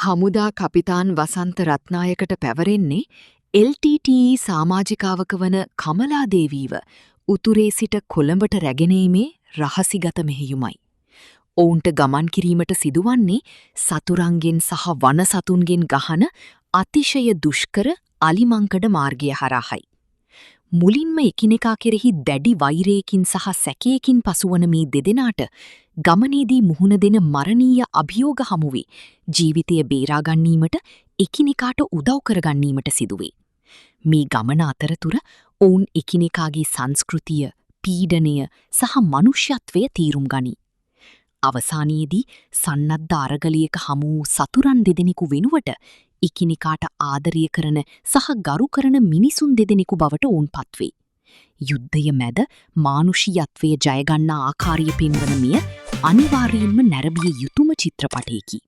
හමුදා කපිතාන් වසන්ත රත්නායකට පැවරෙන්නේ LTTE සාමාජිකාවක වන කමලාදේවීව උතුරේ සිට කොළඹට රැගෙනීමේ රහසිගත මෙහෙයුමයි. ඔවුන්ට ගමන් කිරීමට සිදුවන්නේ සතුරන්ගෙන් සහ වනසතුන්ගෙන් ගහන අතිශය දුෂ්කර අලිමංකඩ මාර්ගය හරහායි. මුලින්ම එකිනෙකා කෙරෙහි දැඩි වෛරයකින් සහ සැකයකින් පසුවන මේ දෙදෙනාට ගමනේදී මුහුණ දෙන මරණීය අභියෝග හමුවේ ජීවිතය බේරාගන්නීමට එකිනෙකාට උදව් කරගන්නීමට සිදුවේ. මේ ගමන අතරතුර ඔවුන් එකිනෙකාගේ සංස්කෘතිය, පීඩනය සහ මනුෂ්‍යත්වය තීරුම් ගනී. අවසානයේදී සන්නද්ධ අරගලයක හමු වූ සතුරන් දෙදෙනෙකු වෙනුවට එකිනෙකාට ආදරය කරන සහ ගරු කරන මිනිසුන් දෙදෙනෙකු බවට ඔවුන් පත්වේ. යුද්ධය මැද මානුෂීයත්වය ජයගන්නා ආකාරය පෙන්වන මෙය අනිවාර්යයෙන්ම නැරඹිය යුතුම චිත්‍රපටයකි.